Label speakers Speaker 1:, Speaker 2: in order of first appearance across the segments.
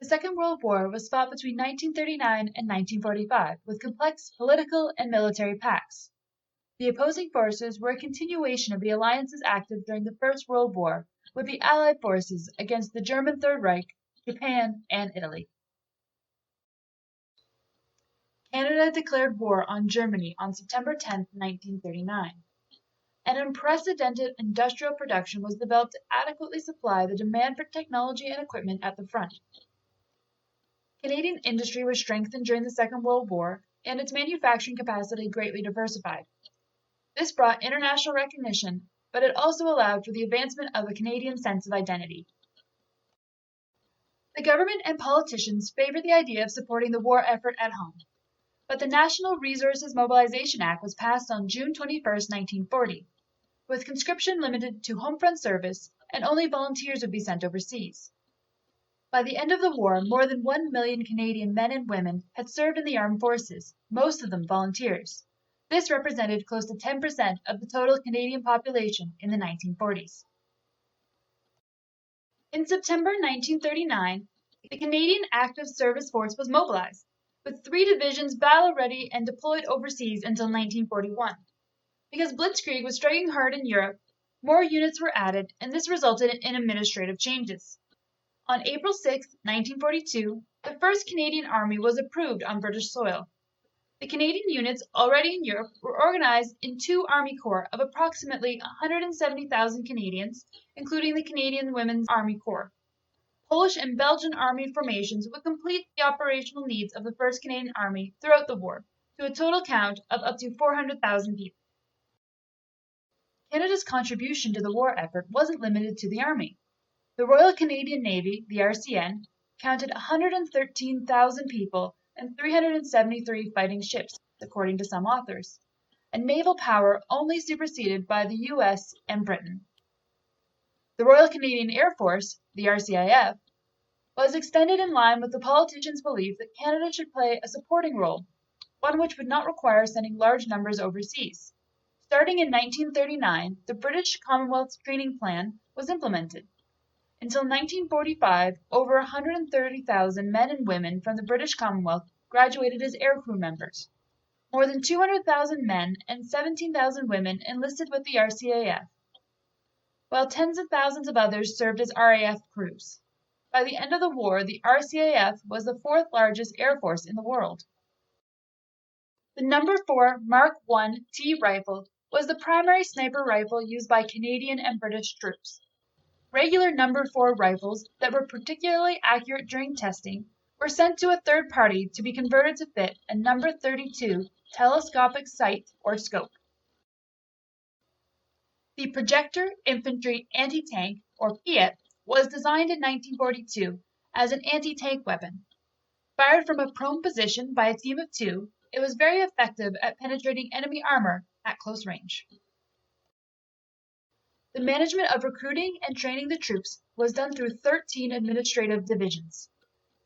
Speaker 1: The Second World War was fought between 1939 and 1945 with complex political and military pacts. The opposing forces were a continuation of the alliances active during the First World War with the Allied forces against the German Third Reich, Japan, and Italy. Canada declared war on Germany on September 10, 1939. An unprecedented industrial production was developed to adequately supply the demand for technology and equipment at the front. Canadian industry was strengthened during the Second World War, and its manufacturing capacity greatly diversified. This brought international recognition, but it also allowed for the advancement of a Canadian sense of identity. The government and politicians favored the idea of supporting the war effort at home, but the National Resources Mobilization Act was passed on June 21, 1940, with conscription limited to home front service and only volunteers would be sent overseas. By the end of the war, more than 1 million Canadian men and women had served in the armed forces, most of them volunteers. This represented close to 10% of the total Canadian population in the 1940s. In September 1939, the Canadian Active Service Force was mobilized, with 3 divisions battle-ready and deployed overseas until 1941. Because Blitzkrieg was striking hard in Europe, more units were added, and this resulted in administrative changes. On April 6, 1942, the 1st Canadian Army was approved on British soil. The Canadian units already in Europe were organized in 2 Army Corps of approximately 170,000 Canadians, including the Canadian Women's Army Corps. Polish and Belgian Army formations would complete the operational needs of the 1st Canadian Army throughout the war, to a total count of up to 400,000 people. Canada's contribution to the war effort wasn't limited to the Army. The Royal Canadian Navy, the RCN, counted 113,000 people and 373 fighting ships, according to some authors, a naval power only superseded by the US and Britain. The Royal Canadian Air Force, the RCIF, was extended in line with the politicians' belief that Canada should play a supporting role, one which would not require sending large numbers overseas. Starting in 1939, the British Commonwealth Training Plan was implemented. Until 1945, over 130,000 men and women from the British Commonwealth graduated as aircrew members. More than 200,000 men and 17,000 women enlisted with the RCAF, while tens of thousands of others served as RAF crews. By the end of the war, the RCAF was the 4th largest air force in the world. The No. 4 Mark I T rifle was the primary sniper rifle used by Canadian and British troops. Regular No. 4 rifles that were particularly accurate during testing were sent to a third party to be converted to fit a No. 32 telescopic sight or scope. The Projector Infantry Anti-Tank, or PIAT, was designed in 1942 as an anti-tank weapon. Fired from a prone position by a team of 2, it was very effective at penetrating enemy armor at close range. The management of recruiting and training the troops was done through 13 administrative divisions.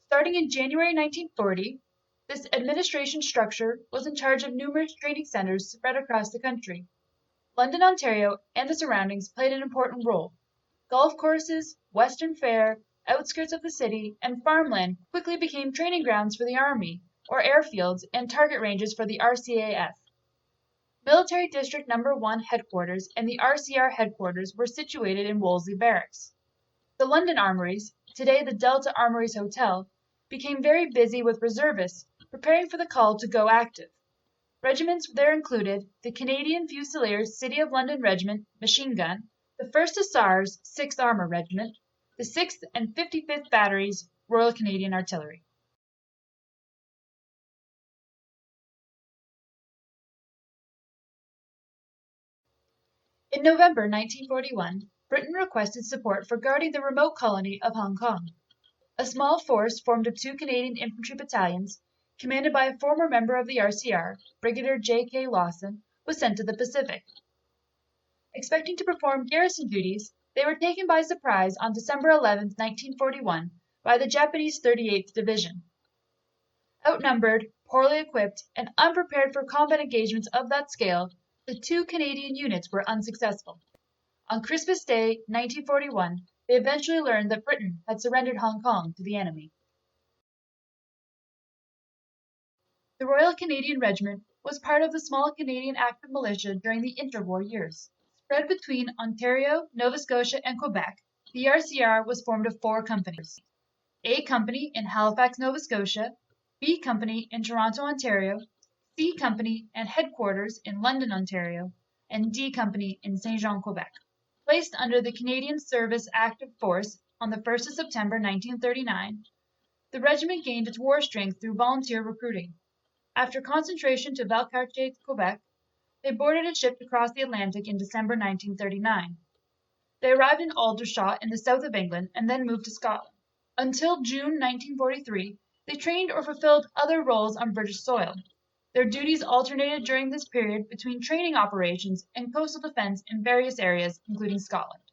Speaker 1: Starting in January 1940, this administration structure was in charge of numerous training centers spread across the country. London, Ontario, and the surroundings played an important role. Golf courses, Western Fair, outskirts of the city, and farmland quickly became training grounds for the Army, or airfields and target ranges for the RCAF. Military District No. 1 headquarters and the RCR headquarters were situated in Wolseley Barracks. The London Armories, today the Delta Armories Hotel, became very busy with reservists preparing for the call to go active. Regiments there included the Canadian Fusiliers City of London Regiment, Machine Gun, the 1st Hussars, 6th Armour Regiment, the 6th and 55th Batteries, Royal Canadian Artillery. In November 1941, Britain requested support for guarding the remote colony of Hong Kong. A small force formed of 2 Canadian infantry battalions, commanded by a former member of the RCR, Brigadier J.K. Lawson, was sent to the Pacific. Expecting to perform garrison duties, they were taken by surprise on December 11, 1941, by the Japanese 38th Division. Outnumbered, poorly equipped, and unprepared for combat engagements of that scale, the 2 Canadian units were unsuccessful. On Christmas Day, 1941, they eventually learned that Britain had surrendered Hong Kong to the enemy. The Royal Canadian Regiment was part of the small Canadian active militia during the interwar years. Spread between Ontario, Nova Scotia, and Quebec, the RCR was formed of 4 companies: A Company in Halifax, Nova Scotia; B Company in Toronto, Ontario; C Company and headquarters in London, Ontario; and D Company in St. Jean, Quebec. Placed under the Canadian Service Active Force on the 1st of September 1939, the regiment gained its war strength through volunteer recruiting. After concentration to Valcartier, Quebec, they boarded a ship to cross the Atlantic in December 1939. They arrived in Aldershot in the south of England and then moved to Scotland. Until June 1943, they trained or fulfilled other roles on British soil. Their duties alternated during this period between training operations and coastal defense in various areas, including Scotland.